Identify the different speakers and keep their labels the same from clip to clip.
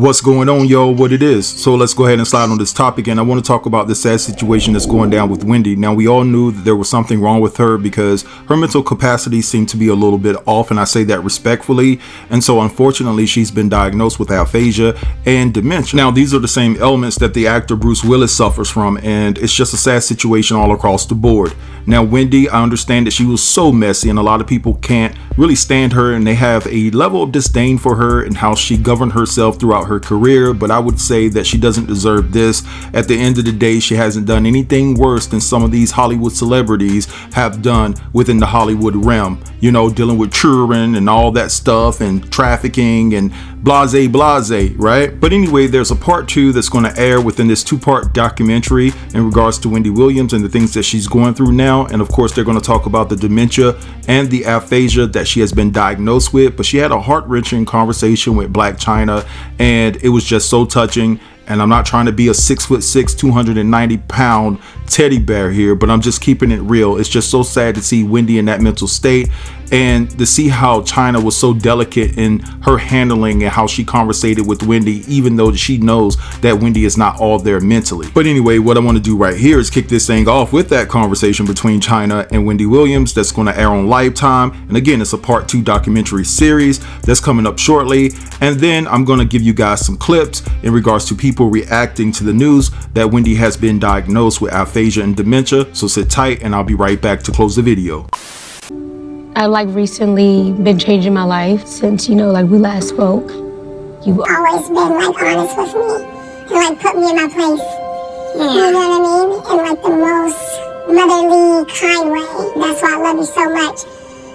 Speaker 1: What's going on, yo? What it is. So let's go ahead and slide on this topic, and I want to talk about the sad situation that's going down with Wendy. Now, we all knew that there was something wrong with her because her mental capacity seemed to be a little bit off, and I say that respectfully. And so unfortunately, she's been diagnosed with aphasia and dementia. Now, these are the same elements that the actor Bruce Willis suffers from, and it's just a sad situation all across the board. Now, Wendy, I understand that she was so messy, and a lot of people can't really stand her, and they have a level of disdain for her and how she governed herself throughout her career. But I would say that she doesn't deserve this. At the end of the day, she hasn't done anything worse than some of these Hollywood celebrities have done within the Hollywood realm, you know, dealing with children and all that stuff and trafficking and blase, right? But anyway, there's a part 2 that's going to air within this 2-part documentary in regards to Wendy Williams and the things that she's going through now. And of course, they're going to talk about the dementia and the aphasia that she has been diagnosed with. But she had a heart-wrenching conversation with Black China, and it was just so touching. And I'm not trying to be a 6'6", 290-pound teddy bear here, but I'm just keeping it real. It's just so sad to see Wendy in that mental state, and to see how China was so delicate in her handling and how she conversated with Wendy, even though she knows that Wendy is not all there mentally. But anyway, what I want to do right here is kick this thing off with that conversation between China and Wendy Williams that's going to air on Lifetime. And again, it's a part 2 documentary series that's coming up shortly. And then I'm going to give you guys some clips in regards to people reacting to the news that Wendy has been diagnosed with aphasia and dementia. So sit tight, and I'll be right back to close the video.
Speaker 2: I've recently been changing my life since, we last spoke.
Speaker 3: You've always been honest with me and put me in my place. Yeah. You know what I mean? In the most motherly, kind way. That's why I love you so much.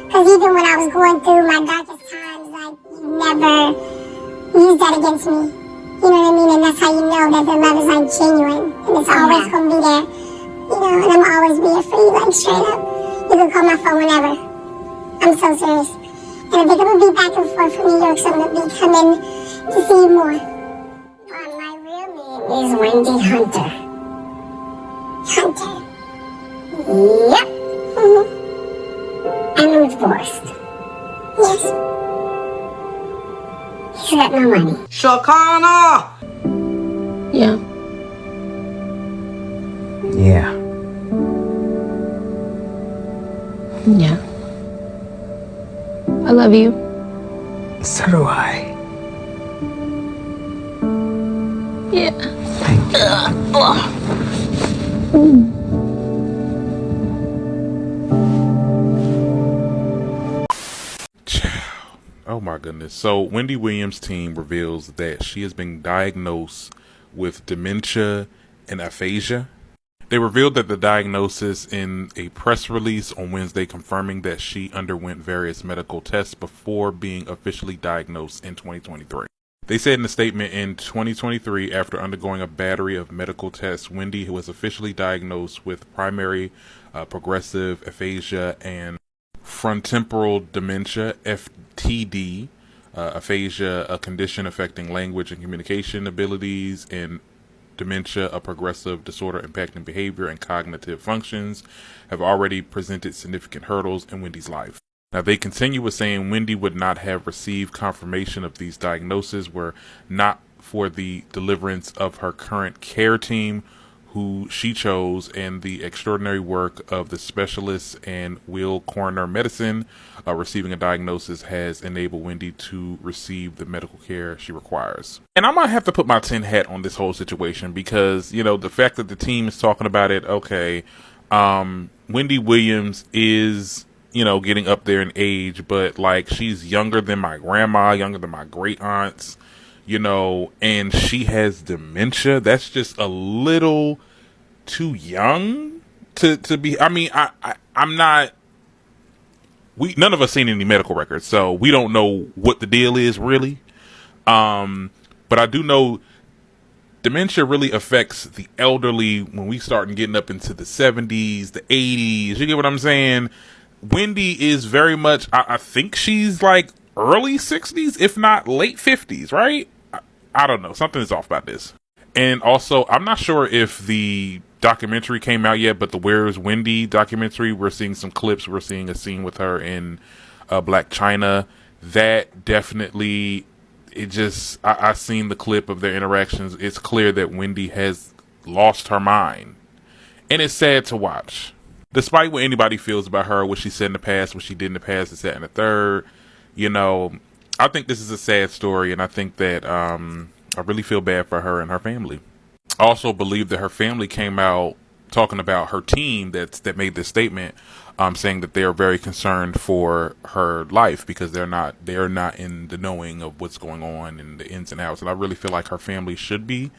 Speaker 3: Because even when I was going through my darkest times, you never used that against me. You know what I mean? And that's how you know that the love is genuine. And it's always going to be there. And I'm always be here for you, straight up. You can call my phone whenever. I'm so serious. And I think I'm going to be back and forth from New York, so I'm going to be coming to see you more. My real name is Wendy Hunter. Hunter. Yep. And I'm divorced. Yes. He's got no money.
Speaker 4: Shakana!
Speaker 2: Yeah.
Speaker 4: Yeah.
Speaker 2: Yeah. I love you.
Speaker 4: So do I.
Speaker 2: Yeah.
Speaker 4: Thank you.
Speaker 5: Oh my goodness. So Wendy Williams' team reveals that she has been diagnosed with dementia and aphasia. They revealed that the diagnosis in a press release on Wednesday, confirming that she underwent various medical tests before being officially diagnosed in 2023. They said in a statement, in 2023, after undergoing a battery of medical tests, Wendy was officially diagnosed with primary progressive aphasia and frontotemporal dementia, FTD, aphasia, a condition affecting language and communication abilities, and dementia, a progressive disorder impacting behavior and cognitive functions, have already presented significant hurdles in Wendy's life. Now, they continue with saying Wendy would not have received confirmation of these diagnoses were not for the deliverance of her current care team, who she chose, and the extraordinary work of the specialists and Will Coroner Medicine. Receiving a diagnosis has enabled Wendy to receive the medical care she requires. And I might have to put my tin hat on this whole situation because, the fact that the team is talking about it, okay, Wendy Williams is, getting up there in age, but she's younger than my grandma, younger than my great aunts, and she has dementia. That's just a little too young to be. I mean, I'm not. None of us seen any medical records, so we don't know what the deal is really. But I do know dementia really affects the elderly when we start getting up into the 70s, the 80s. You get what I'm saying? Wendy is very much. I think she's early 60s, if not late 50s, right? I don't know. Something is off about this. And also, I'm not sure if the documentary came out yet, but the Where's Wendy documentary, we're seeing some clips. We're seeing a scene with her in Black China. That definitely I seen the clip of their interactions. It's clear that Wendy has lost her mind. And it's sad to watch. Despite what anybody feels about her, what she said in the past, what she did in the past, this, that, and the third, you know, I think this is a sad story, and I think that I really feel bad for her and her family. I also believe that her family came out talking about her team that made this statement, saying that they are very concerned for her life because they're not in the knowing of what's going on and the ins and outs. And I really feel like her family should be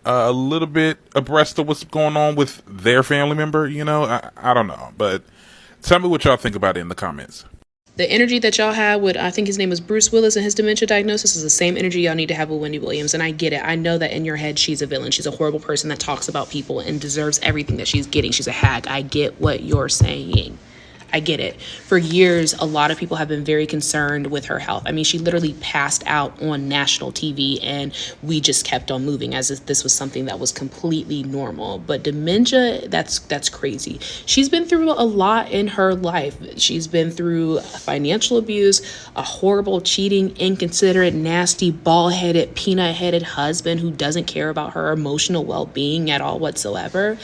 Speaker 5: a little bit abreast of what's going on with their family member. You know, I don't know, but tell me what y'all think about it in the comments.
Speaker 6: The energy that y'all had with, I think his name was Bruce Willis, and his dementia diagnosis is the same energy y'all need to have with Wendy Williams. And I get it. I know that in your head, she's a villain. She's a horrible person that talks about people and deserves everything that she's getting. She's a hag. I get what you're saying. I get it. For years, a lot of people have been very concerned with her health. I mean, she literally passed out on national TV, and we just kept on moving as if this was something that was completely normal. But dementia, that's crazy. She's been through a lot in her life. She's been through financial abuse, a horrible, cheating, inconsiderate, nasty, bald-headed, peanut-headed husband who doesn't care about her emotional well-being at all whatsoever,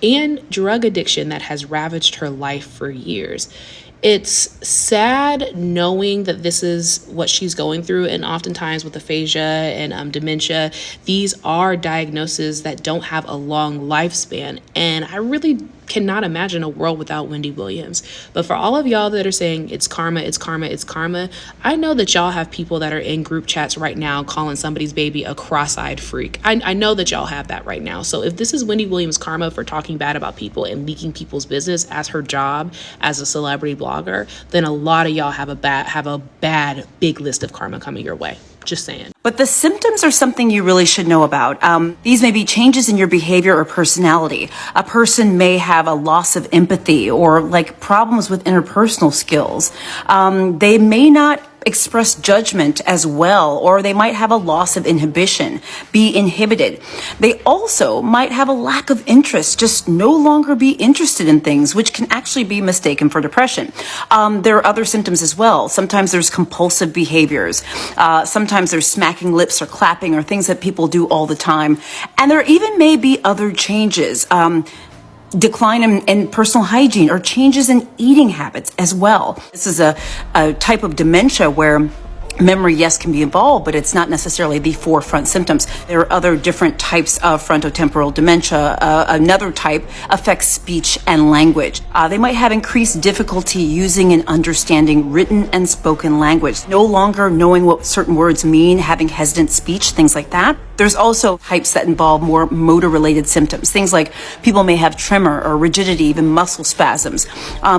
Speaker 6: and drug addiction that has ravaged her life for years. It's sad knowing that this is what she's going through, and oftentimes with aphasia and dementia, these are diagnoses that don't have a long lifespan, and I really cannot imagine a world without Wendy Williams. But for all of y'all that are saying it's karma, it's karma, it's karma, I know that y'all have people that are in group chats right now calling somebody's baby a cross-eyed freak. I know that y'all have that right now. So if this is Wendy Williams' karma for talking bad about people and leaking people's business as her job as a celebrity blogger, then a lot of y'all have a bad big list of karma coming your way. Just saying.
Speaker 7: But the symptoms are something you really should know about. These may be changes in your behavior or personality. A person may have a loss of empathy or like problems with interpersonal skills. They may not express judgment as well, or they might have a loss of inhibition, be inhibited. They also might have a lack of interest, just no longer be interested in things, which can actually be mistaken for depression. There are other symptoms as well. Sometimes there's compulsive behaviors. Sometimes there's smacking lips or clapping or things that people do all the time. And there even may be other changes. Decline in personal hygiene or changes in eating habits as well. This is a type of dementia where memory, yes, can be involved, but it's not necessarily the forefront symptoms. There are other different types of frontotemporal dementia. Another type affects speech and language. They might have increased difficulty using and understanding written and spoken language, no longer knowing what certain words mean, having hesitant speech, things like that. There's also types that involve more motor-related symptoms. Things like people may have tremor or rigidity, even muscle spasms.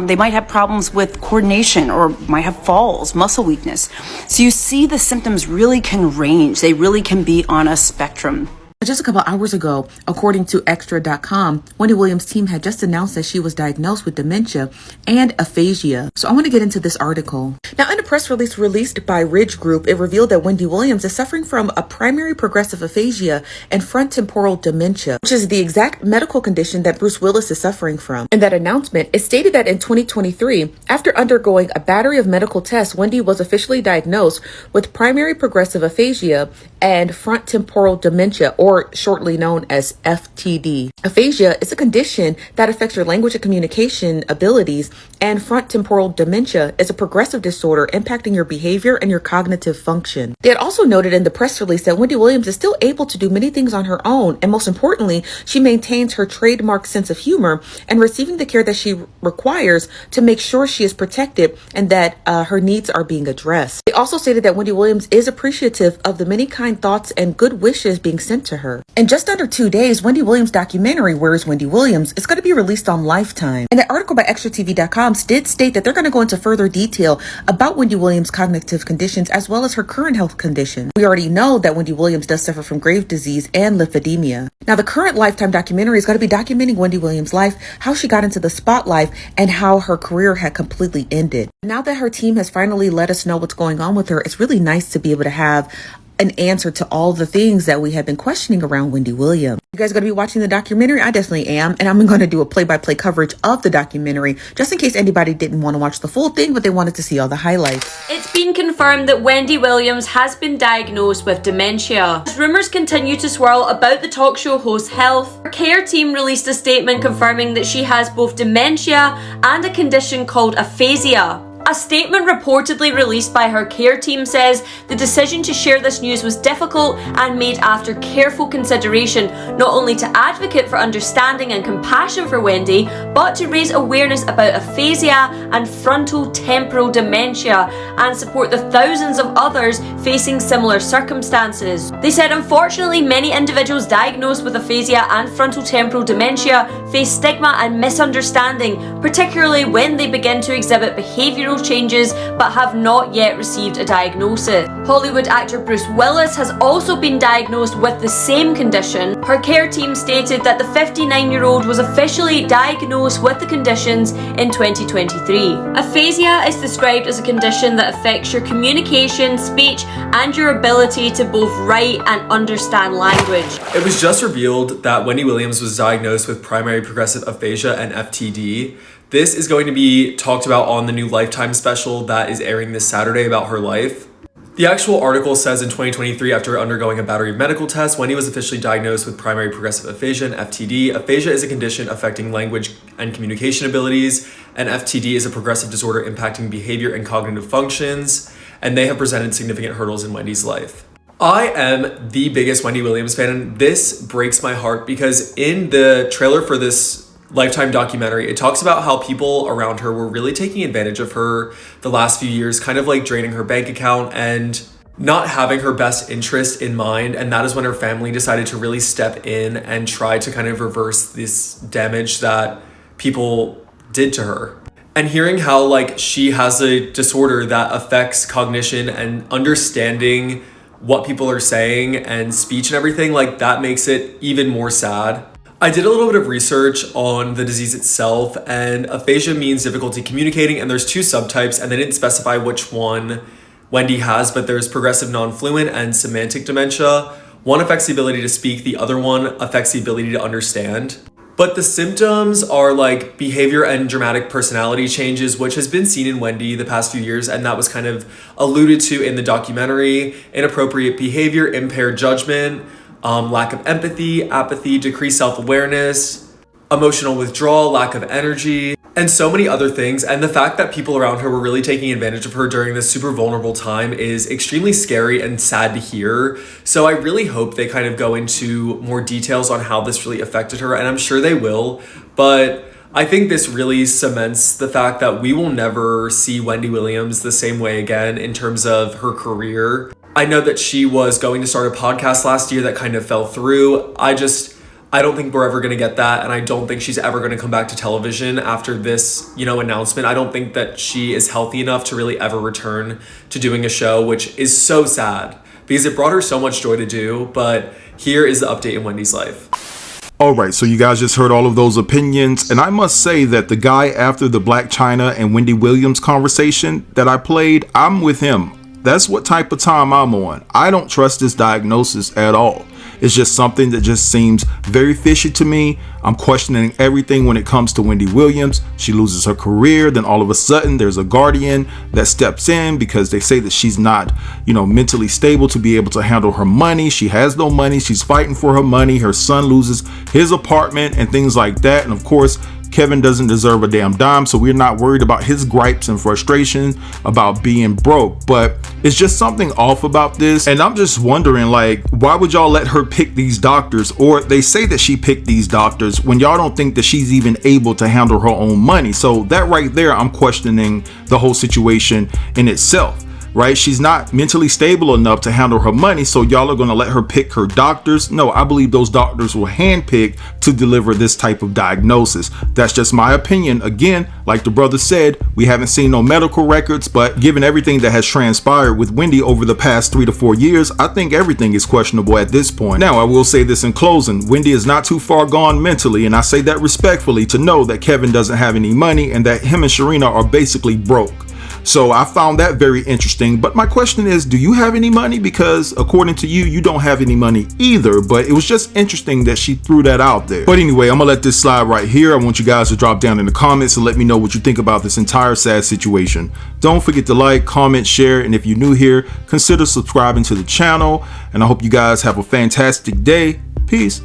Speaker 7: They might have problems with coordination or might have falls, muscle weakness. So you see the symptoms really can range. They really can be on a spectrum.
Speaker 8: Just a couple hours ago, according to Extra.com, Wendy Williams' team had just announced that she was diagnosed with dementia and aphasia. So I want to get into this article. Now, in a press release released by Ridge Group, it revealed that Wendy Williams is suffering from a primary progressive aphasia and frontotemporal dementia, which is the exact medical condition that Bruce Willis is suffering from. In that announcement, it stated that in 2023, after undergoing a battery of medical tests, Wendy was officially diagnosed with primary progressive aphasia and frontotemporal dementia, or shortly known as FTD. Aphasia is a condition that affects your language and communication abilities, and frontotemporal dementia is a progressive disorder impacting your behavior and your cognitive function. They had also noted in the press release that Wendy Williams is still able to do many things on her own, and most importantly, she maintains her trademark sense of humor and receiving the care that she requires to make sure she is protected and that her needs are being addressed. They also stated that Wendy Williams is appreciative of the many kind thoughts and good wishes being sent to her. In just under 2 days, Wendy Williams' documentary, Where is Wendy Williams, is going to be released on Lifetime. And the article by ExtraTV.com did state that they're going to go into further detail about Wendy Williams' cognitive conditions as well as her current health condition. We already know that Wendy Williams does suffer from grave disease and lymphedema. Now, the current Lifetime documentary is going to be documenting Wendy Williams' life, how she got into the spotlight, and how her career had completely ended. Now that her team has finally let us know what's going on with her, it's really nice to be able to have an answer to all the things that we have been questioning around Wendy Williams. guys are going to be watching the documentary? I definitely am. And I'm going to do a play-by-play coverage of the documentary, just in case anybody didn't want to watch the full thing, but they wanted to see all the highlights.
Speaker 9: It's been confirmed that Wendy Williams has been diagnosed with dementia. As rumours continue to swirl about the talk show host's health, her care team released a statement confirming that she has both dementia and a condition called aphasia. A statement reportedly released by her care team says the decision to share this news was difficult and made after careful consideration, not only to advocate for understanding and compassion for Wendy, but to raise awareness about aphasia and frontotemporal dementia and support the thousands of others facing similar circumstances. They said unfortunately many individuals diagnosed with aphasia and frontotemporal dementia face stigma and misunderstanding, particularly when they begin to exhibit behavioural changes but have not yet received a diagnosis. Hollywood actor Bruce Willis has also been diagnosed with the same condition. Her care team stated that the 59-year-old was officially diagnosed with the conditions in 2023. Aphasia is described as a condition that affects your communication, speech, and your ability to both write and understand language.
Speaker 10: It was just revealed that Wendy Williams was diagnosed with primary progressive aphasia and FTD. This is going to be talked about on the new Lifetime special that is airing this Saturday about her life. The actual article says in 2023, after undergoing a battery of medical tests, Wendy was officially diagnosed with primary progressive aphasia and FTD. Aphasia is a condition affecting language and communication abilities, and FTD is a progressive disorder impacting behavior and cognitive functions, and they have presented significant hurdles in Wendy's life. I am the biggest Wendy Williams fan, and this breaks my heart because in the trailer for this Lifetime documentary, it talks about how people around her were really taking advantage of her the last few years, kind of like draining her bank account and not having her best interest in mind. And that is when her family decided to really step in and try to kind of reverse this damage that people did to her. And hearing how like she has a disorder that affects cognition and understanding what people are saying and speech and everything, like that makes it even more sad. I did a little bit of research on the disease itself, and aphasia means difficulty communicating, and there's two subtypes, and they didn't specify which one Wendy has, but there's progressive non-fluent and semantic dementia. One affects the ability to speak, the other one affects the ability to understand. But the symptoms are like behavior and dramatic personality changes, which has been seen in Wendy the past few years, and that was kind of alluded to in the documentary. Inappropriate behavior, impaired judgment, lack of empathy, apathy, decreased self-awareness, emotional withdrawal, lack of energy, and so many other things. And the fact that people around her were really taking advantage of her during this super vulnerable time is extremely scary and sad to hear. So I really hope they kind of go into more details on how this really affected her, and I'm sure they will. But I think this really cements the fact that we will never see Wendy Williams the same way again in terms of her career. I know that she was going to start a podcast last year that kind of fell through. I don't think we're ever going to get that, and I don't think she's ever going to come back to television after this, announcement. I don't think that she is healthy enough to really ever return to doing a show, which is so sad because it brought her so much joy to do. But here is the update in Wendy's life.
Speaker 1: All right, so you guys just heard all of those opinions, and I must say that the guy after the Blac Chyna and Wendy Williams conversation that I played, I'm with him. That's what type of time I'm on. I don't trust this diagnosis at all. It's just something that just seems very fishy to me. I'm questioning everything when it comes to Wendy Williams. She loses her career, then all of a sudden there's a guardian that steps in because they say that she's not, mentally stable to be able to handle her money. She has no money. She's fighting for her money. Her son loses his apartment and things like that. And of course, Kevin doesn't deserve a damn dime, so we're not worried about his gripes and frustration about being broke. But it's just something off about this, and I'm just wondering, why would y'all let her pick these doctors? Or they say that she picked these doctors when y'all don't think that she's even able to handle her own money. So that right there, I'm questioning the whole situation in itself. Right? She's not mentally stable enough to handle her money, so y'all are going to let her pick her doctors? No, I believe those doctors were handpicked to deliver this type of diagnosis. That's just my opinion. Again, like the brother said, we haven't seen no medical records, but given everything that has transpired with Wendy over the past 3 to 4 years, I think everything is questionable at this point. Now, I will say this in closing. Wendy is not too far gone mentally, and I say that respectfully, to know that Kevin doesn't have any money and that him and Sharina are basically broke. So I found that very interesting. But my question is, do you have any money? Because according to you, you don't have any money either. But it was just interesting that she threw that out there. But anyway, I'm gonna let this slide right here. I want you guys to drop down in the comments and let me know what you think about this entire sad situation. Don't forget to like, comment, share, and if you're new here, consider subscribing to the channel. And I hope you guys have a fantastic day. Peace.